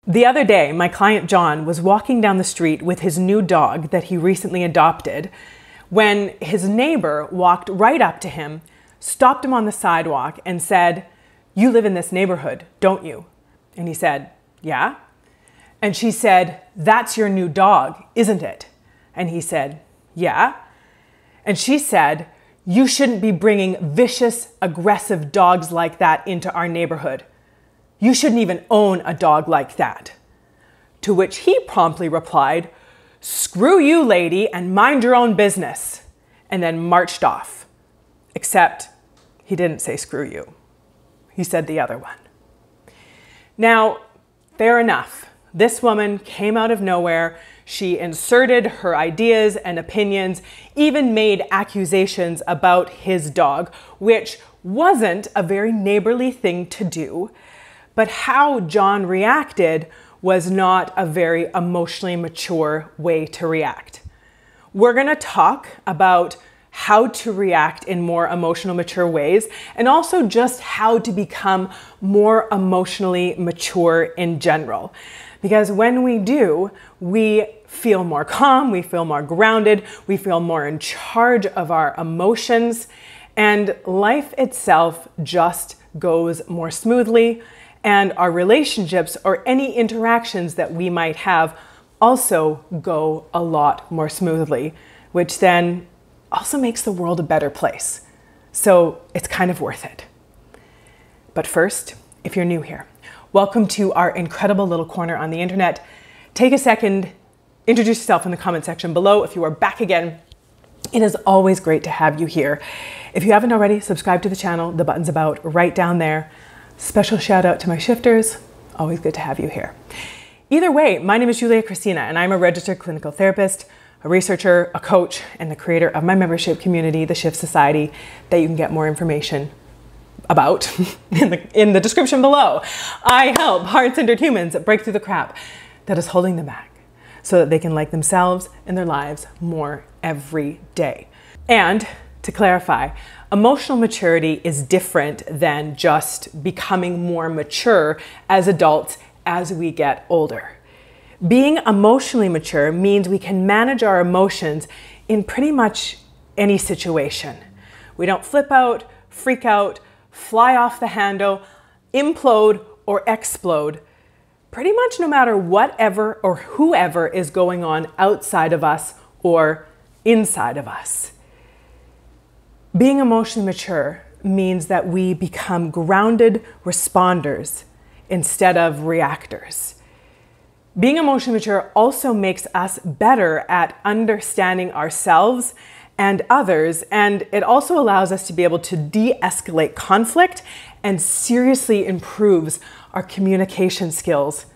The other day, my client John was walking down the street with his new dog that he recently adopted when his neighbor walked right up to him, stopped him on the sidewalk and said, "You live in this neighborhood, don't you?" And he said, "Yeah." And she said, "That's your new dog, isn't it?" And he said, "Yeah." And she said, "You shouldn't be bringing vicious, aggressive dogs like that into our neighborhood. You shouldn't even own a dog like that." To which he promptly replied, "Screw you, lady, and mind your own business," and then marched off. Except he didn't say screw you. He said the other one. Now, fair enough. This woman came out of nowhere. She inserted her ideas and opinions, even made accusations about his dog, which wasn't a very neighborly thing to do. But how John reacted was not a very emotionally mature way to react. We're going to talk about how to react in more emotional mature ways, and also just how to become more emotionally mature in general. Because when we do, we feel more calm, we feel more grounded, we feel more in charge of our emotions, and life itself just goes more smoothly, and our relationships or any interactions that we might have also go a lot more smoothly, which then also makes the world a better place. So it's kind of worth it. But first, if you're new here, welcome to our incredible little corner on the internet. Take a second, introduce yourself in the comment section below. If you are back again, it is always great to have you here. If you haven't already, subscribe to the channel. The button's about right down there. Special shout out to my shifters. Always good to have you here. Either way, my name is Kristina, and I'm a registered clinical therapist, a researcher, a coach, and the creator of my membership community, the Shift Society, that you can get more information about in the description below. I help heart-centered humans break through the crap that is holding them back so that they can like themselves and their lives more every day. And to clarify, emotional maturity is different than just becoming more mature as adults as we get older. Being emotionally mature means we can manage our emotions in pretty much any situation. We don't flip out, freak out, fly off the handle, implode, or explode, pretty much no matter whatever or whoever is going on outside of us or inside of us. Being emotionally mature means that we become grounded responders instead of reactors. Being emotionally mature also makes us better at understanding ourselves and others, and it also allows us to be able to de-escalate conflict and seriously improves our communication skills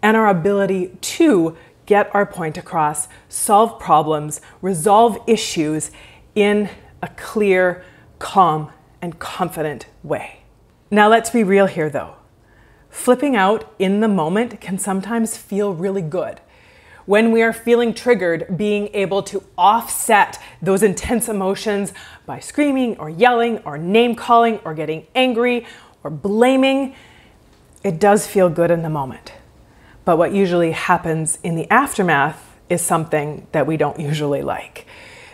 and our ability to get our point across, solve problems, resolve issues in a clear, calm, and confident way. Now let's be real here though. Flipping out in the moment can sometimes feel really good. When we are feeling triggered, being able to offset those intense emotions by screaming or yelling or name calling or getting angry or blaming, it does feel good in the moment. But what usually happens in the aftermath is something that we don't usually like.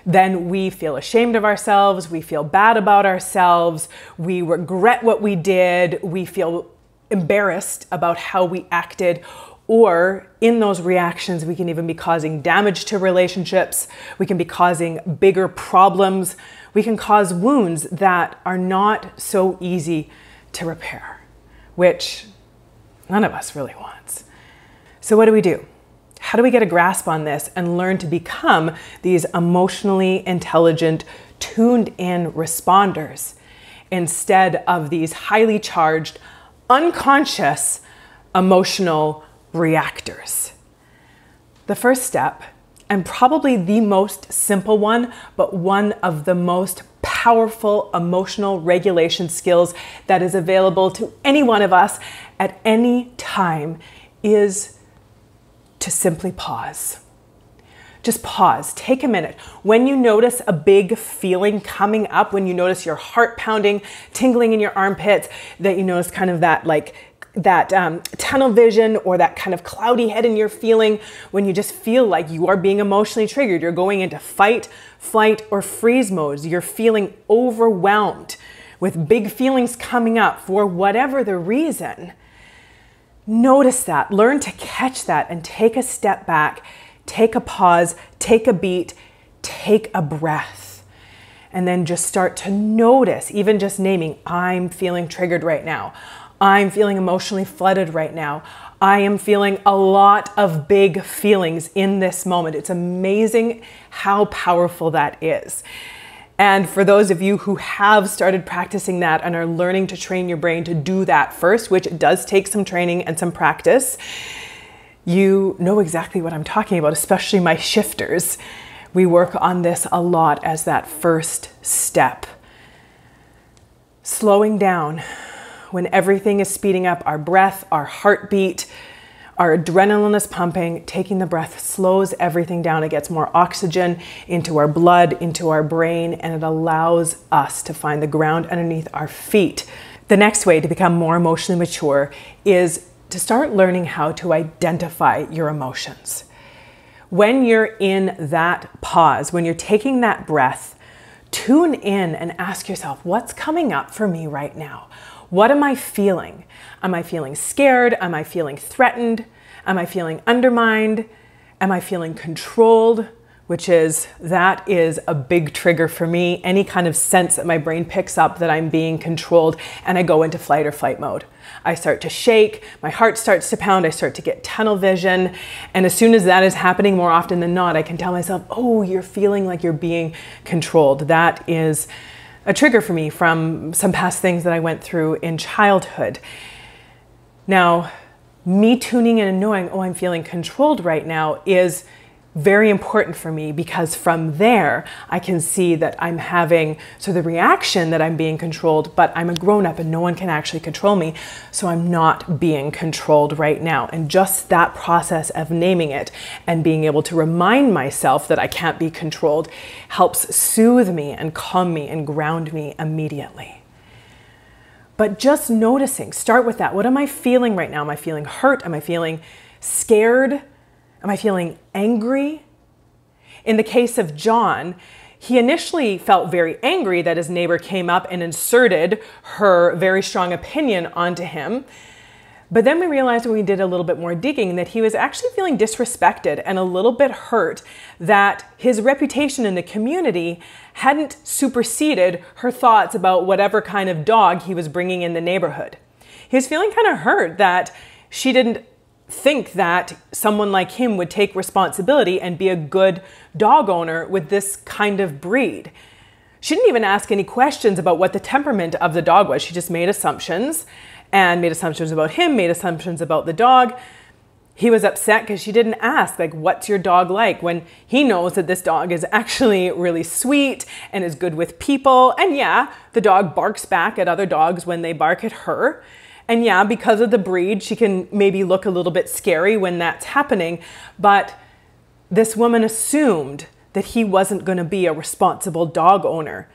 Then we feel ashamed of ourselves, we feel bad about ourselves, we regret what we did, we feel embarrassed about how we acted, or in those reactions, we can even be causing damage to relationships. We can be causing bigger problems. We can cause wounds that are not so easy to repair, which none of us really wants. So what do? How do we get a grasp on this and learn to become these emotionally intelligent, tuned in responders instead of these highly charged, unconscious emotional reactors? The first step, and probably the most simple one, but one of the most powerful emotional regulation skills that is available to any one of us at any time, is to simply pause. Just pause, take a minute. When you notice a big feeling coming up, when you notice your heart pounding, tingling in your armpits, that you notice kind of that like that tunnel vision or that kind of cloudy head in your feeling when you just feel like you are being emotionally triggered. You're going into fight, flight, or freeze modes. You're feeling overwhelmed with big feelings coming up for whatever the reason. Notice that, learn to catch that and take a step back, take a pause, take a beat, take a breath, and then just start to notice, even just naming, I'm feeling triggered right now. I'm feeling emotionally flooded right now. I am feeling a lot of big feelings in this moment. It's amazing how powerful that is. And for those of you who have started practicing that and are learning to train your brain to do that first, which does take some training and some practice, you know exactly what I'm talking about, especially my shifters. We work on this a lot as that first step. Slowing down when everything is speeding up, our breath, our heartbeat, our adrenaline is pumping, taking the breath slows everything down. It gets more oxygen into our blood, into our brain, and it allows us to find the ground underneath our feet. The next way to become more emotionally mature is to start learning how to identify your emotions. When you're in that pause, when you're taking that breath, tune in and ask yourself, what's coming up for me right now? What am I feeling? Am I feeling scared? Am I feeling threatened? Am I feeling undermined? Am I feeling controlled? That is a big trigger for me. Any kind of sense that my brain picks up that I'm being controlled, and I go into flight or flight mode. I start to shake, my heart starts to pound, I start to get tunnel vision. And as soon as that is happening, more often than not, I can tell myself, oh, you're feeling like you're being controlled. That is a trigger for me from some past things that I went through in childhood. Now, me tuning in and knowing, oh, I'm feeling controlled right now is very important for me, because from there I can see that I'm having the reaction that I'm being controlled, but I'm a grown-up and no one can actually control me, so I'm not being controlled right now. And just that process of naming it and being able to remind myself that I can't be controlled helps soothe me and calm me and ground me immediately. But just noticing, start with that. What am I feeling right now? Am I feeling hurt? Am I feeling scared? Am I feeling angry? In the case of John, he initially felt very angry that his neighbor came up and inserted her very strong opinion onto him. But then we realized when we did a little bit more digging that he was actually feeling disrespected and a little bit hurt that his reputation in the community hadn't superseded her thoughts about whatever kind of dog he was bringing in the neighborhood. He was feeling kind of hurt that she didn't think that someone like him would take responsibility and be a good dog owner with this kind of breed. She didn't even ask any questions about what the temperament of the dog was. She just made assumptions and made assumptions about him, made assumptions about the dog. He was upset because she didn't ask, like, what's your dog like, when he knows that this dog is actually really sweet and is good with people. And yeah, the dog barks back at other dogs when they bark at her. And yeah, because of the breed, she can maybe look a little bit scary when that's happening. But this woman assumed that he wasn't going to be a responsible dog owner,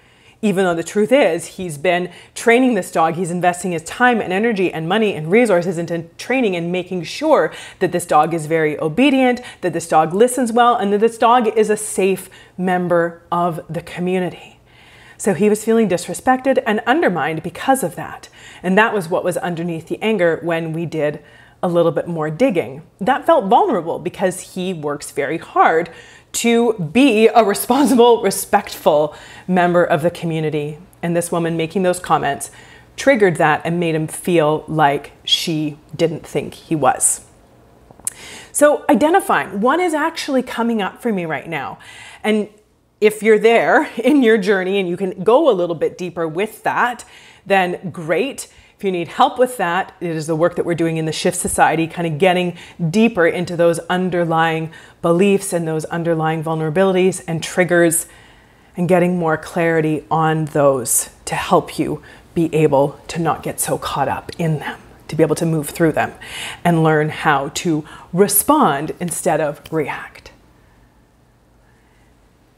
even though the truth is he's been training this dog. He's investing his time and energy and money and resources into training and making sure that this dog is very obedient, that this dog listens well, and that this dog is a safe member of the community. So he was feeling disrespected and undermined because of that. And that was what was underneath the anger when we did a little bit more digging. That felt vulnerable because he works very hard to be a responsible, respectful member of the community. And this woman making those comments triggered that and made him feel like she didn't think he was. So identifying what is actually coming up for me right now. And if you're there in your journey and you can go a little bit deeper with that, then great. If you need help with that, it is the work that we're doing in the Shift Society, kind of getting deeper into those underlying beliefs and those underlying vulnerabilities and triggers and getting more clarity on those to help you be able to not get so caught up in them, to be able to move through them and learn how to respond instead of react.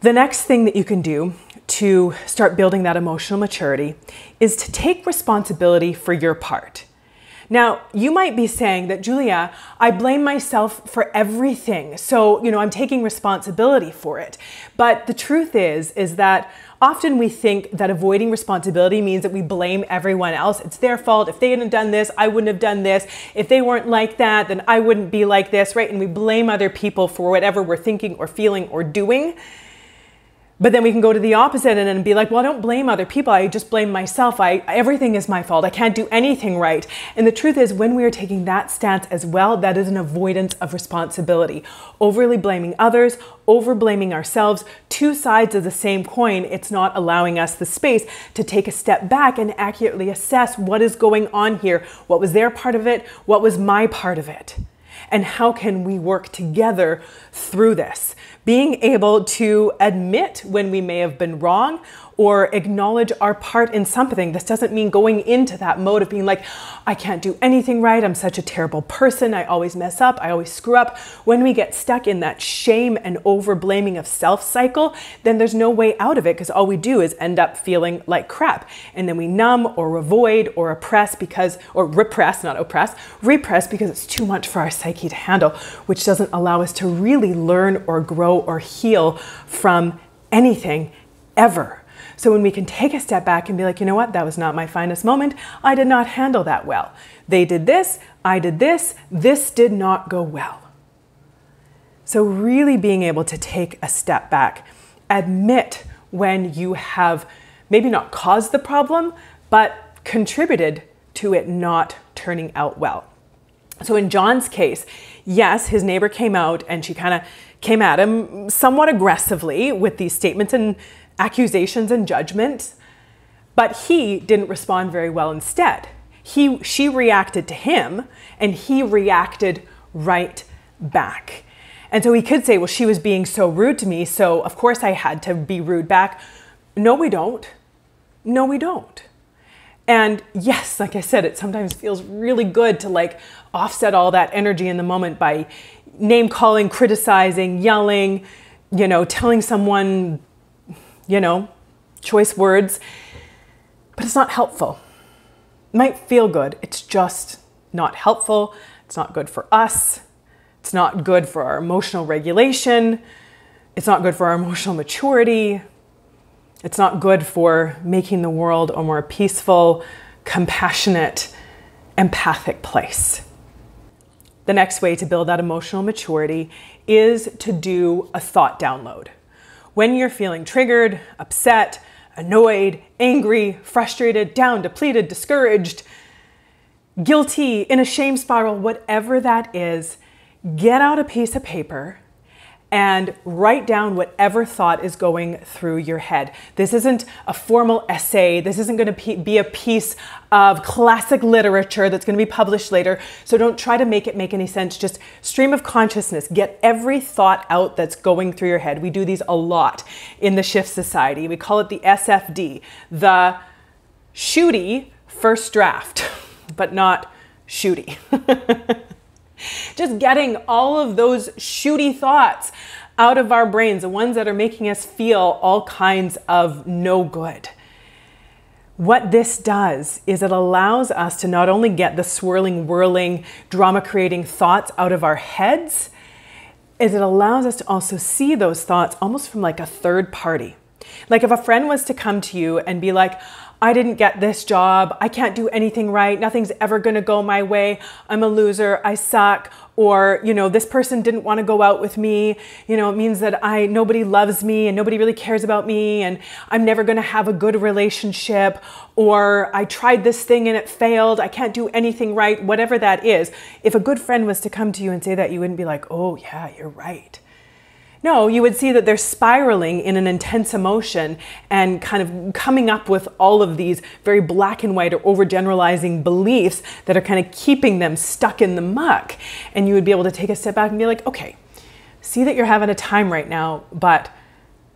The next thing that you can do to start building that emotional maturity is to take responsibility for your part. Now, you might be saying that, Julia, I blame myself for everything. So, I'm taking responsibility for it. But the truth is that often we think that avoiding responsibility means that we blame everyone else. It's their fault. If they hadn't done this, I wouldn't have done this. If they weren't like that, then I wouldn't be like this, right? And we blame other people for whatever we're thinking or feeling or doing. But then we can go to the opposite and be like, well, I don't blame other people. I just blame myself. Everything is my fault. I can't do anything right. And the truth is, when we are taking that stance as well, that is an avoidance of responsibility. Overly blaming others, over blaming ourselves, two sides of the same coin. It's not allowing us the space to take a step back and accurately assess what is going on here. What was their part of it? What was my part of it? And how can we work together through this? Being able to admit when we may have been wrong or acknowledge our part in something. This doesn't mean going into that mode of being like, I can't do anything right. I'm such a terrible person. I always mess up. I always screw up. When we get stuck in that shame and over blaming of self cycle, then there's no way out of it, because all we do is end up feeling like crap. And then we numb or avoid or repress because it's too much for our psyche to handle, which doesn't allow us to really learn or grow or heal from anything ever. So when we can take a step back and be like, you know what, that was not my finest moment. I did not handle that well. They did this, I did this did not go well. So really being able to take a step back, admit when you have maybe not caused the problem, but contributed to it not turning out well. So in John's case, yes, his neighbor came out and she kind of came at him somewhat aggressively with these statements and accusations and judgments, but he didn't respond very well instead. She reacted to him and he reacted right back. And so he could say, well, she was being so rude to me, so of course I had to be rude back. No, we don't. No, we don't. And yes, like I said, it sometimes feels really good to like offset all that energy in the moment by name calling, criticizing, yelling, telling someone, choice words, but it's not helpful. It might feel good. It's just not helpful. It's not good for us. It's not good for our emotional regulation. It's not good for our emotional maturity. It's not good for making the world a more peaceful, compassionate, empathic place. The next way to build that emotional maturity is to do a thought download. When you're feeling triggered, upset, annoyed, angry, frustrated, down, depleted, discouraged, guilty, in a shame spiral, whatever that is, get out a piece of paper and write down whatever thought is going through your head. This isn't a formal essay. This isn't going to be a piece of classic literature that's going to be published later. So don't try to make it make any sense. Just stream of consciousness. Get every thought out that's going through your head. We do these a lot in the Shift Society. We call it the SFD, the shooty first draft, but not shooty. Just getting all of those shooty thoughts out of our brains, the ones that are making us feel all kinds of no good. What this does is it allows us to not only get the swirling, whirling, drama-creating thoughts out of our heads, is it allows us to also see those thoughts almost from like a third party. Like if a friend was to come to you and be like, I didn't get this job, I can't do anything right, nothing's ever gonna go my way, I'm a loser, I suck, or this person didn't want to go out with me, it means that nobody loves me and nobody really cares about me and I'm never gonna have a good relationship, or I tried this thing and it failed, I can't do anything right, whatever that is. If a good friend was to come to you and say that, you wouldn't be like, oh yeah, you're right. No, you would see that they're spiraling in an intense emotion and kind of coming up with all of these very black and white or overgeneralizing beliefs that are kind of keeping them stuck in the muck. And you would be able to take a step back and be like, okay, see that you're having a time right now, but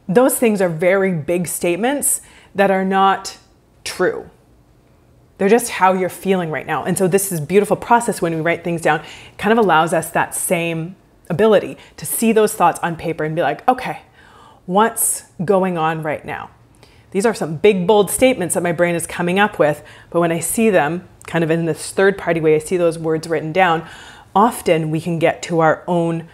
those things are very big statements that are not true. They're just how you're feeling right now. And so this is a beautiful process when we write things down. It kind of allows us that same ability to see those thoughts on paper and be like, okay, what's going on right now? These are some big, bold statements that my brain is coming up with, but when I see them, kind of in this third party way, I see those words written down, often we can get to our own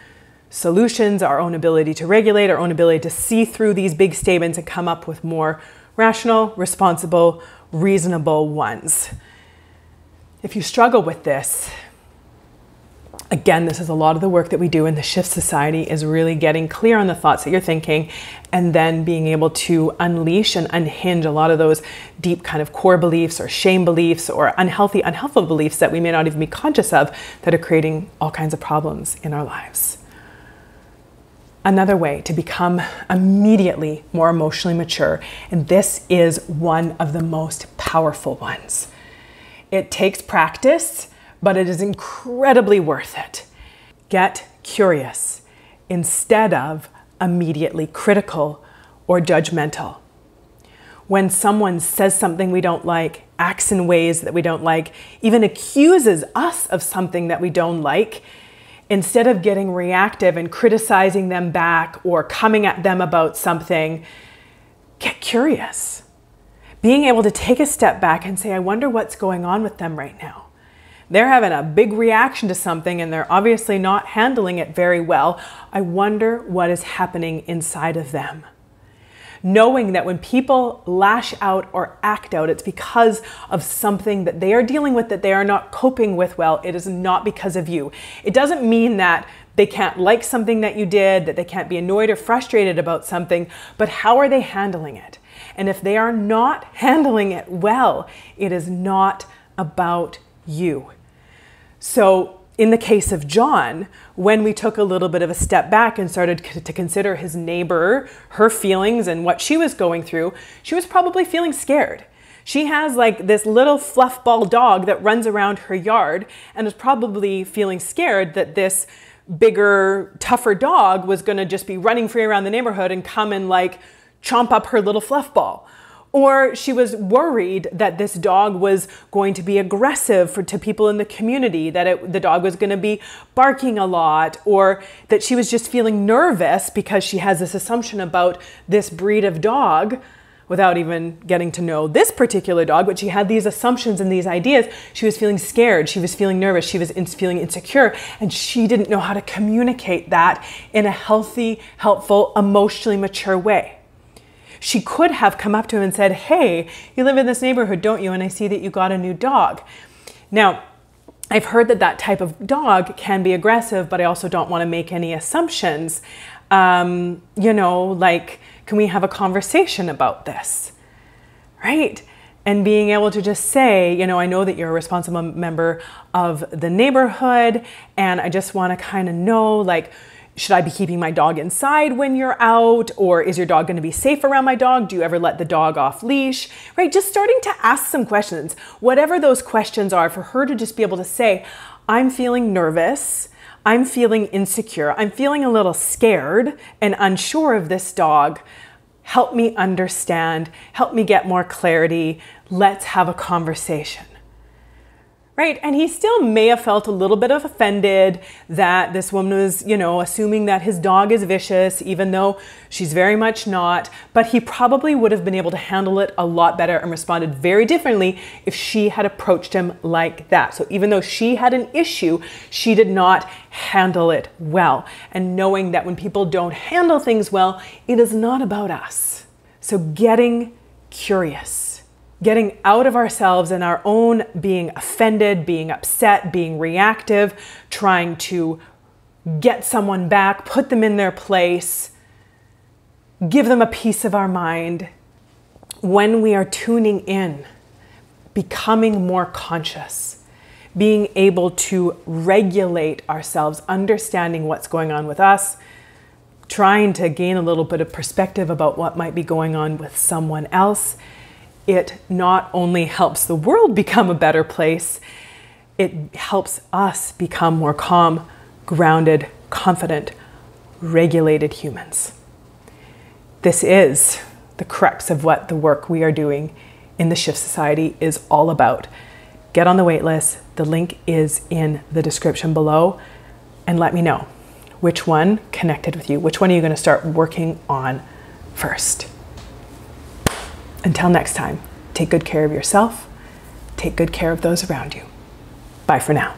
solutions, our own ability to regulate, our own ability to see through these big statements and come up with more rational, responsible, reasonable ones. If you struggle with this, again, this is a lot of the work that we do in the Shift Society, is really getting clear on the thoughts that you're thinking and then being able to unleash and unhinge a lot of those deep kind of core beliefs or shame beliefs or unhelpful beliefs that we may not even be conscious of that are creating all kinds of problems in our lives. Another way to become immediately more emotionally mature, and this is one of the most powerful ones. It takes practice, but it is incredibly worth it. Get curious instead of immediately critical or judgmental. When someone says something we don't like, acts in ways that we don't like, even accuses us of something that we don't like, instead of getting reactive and criticizing them back or coming at them about something, get curious. Being able to take a step back and say, I wonder what's going on with them right now. They're having a big reaction to something and they're obviously not handling it very well. I wonder what is happening inside of them. Knowing that when people lash out or act out, it's because of something that they are dealing with that they are not coping with well. It is not because of you. It doesn't mean that they can't like something that you did, that they can't be annoyed or frustrated about something, but how are they handling it? And if they are not handling it well, it is not about you. So in the case of John, when we took a little bit of a step back and started to consider his neighbor, her feelings and what she was going through, she was probably feeling scared. She has like this little fluff ball dog that runs around her yard and is probably feeling scared that this bigger, tougher dog was going to just be running free around the neighborhood and come and like chomp up her little fluff ball. Or she was worried that this dog was going to be aggressive to people in the community, that the dog was going to be barking a lot, or that she was just feeling nervous because she has this assumption about this breed of dog without even getting to know this particular dog, but she had these assumptions and these ideas. She was feeling scared, she was feeling nervous, she was feeling insecure, and she didn't know how to communicate that in a healthy, helpful, emotionally mature way. She could have come up to him and said, hey, you live in this neighborhood, don't you? And I see that you got a new dog. Now, I've heard that that type of dog can be aggressive, but I also don't want to make any assumptions. You know, like, can we have a conversation about this? Right? And being able to just say, you know, I know that you're a responsible member of the neighborhood, and I just want to kind of know, like, should I be keeping my dog inside when you're out? Or is your dog going to be safe around my dog? Do you ever let the dog off leash? Right? Just starting to ask some questions, whatever those questions are, for her to just be able to say, I'm feeling nervous. I'm feeling insecure. I'm feeling a little scared and unsure of this dog. Help me understand. Help me get more clarity. Let's have a conversation. Right? And he still may have felt a little bit of offended that this woman was, you know, assuming that his dog is vicious, even though she's very much not. But he probably would have been able to handle it a lot better and responded very differently if she had approached him like that. So even though she had an issue, she did not handle it well. And knowing that when people don't handle things well, it is not about us. So getting curious. Getting out of ourselves and our own being offended, being upset, being reactive, trying to get someone back, put them in their place, give them a piece of our mind. When we are tuning in, becoming more conscious, being able to regulate ourselves, understanding what's going on with us, trying to gain a little bit of perspective about what might be going on with someone else, it not only helps the world become a better place, it helps us become more calm, grounded, confident, regulated humans. This is the crux of what the work we are doing in the Shift Society is all about. Get on the wait list. The link is in the description below, and let me know which one connected with you. Which one are you going to start working on first? Until next time, take good care of yourself Take good care of those around you. Bye for now.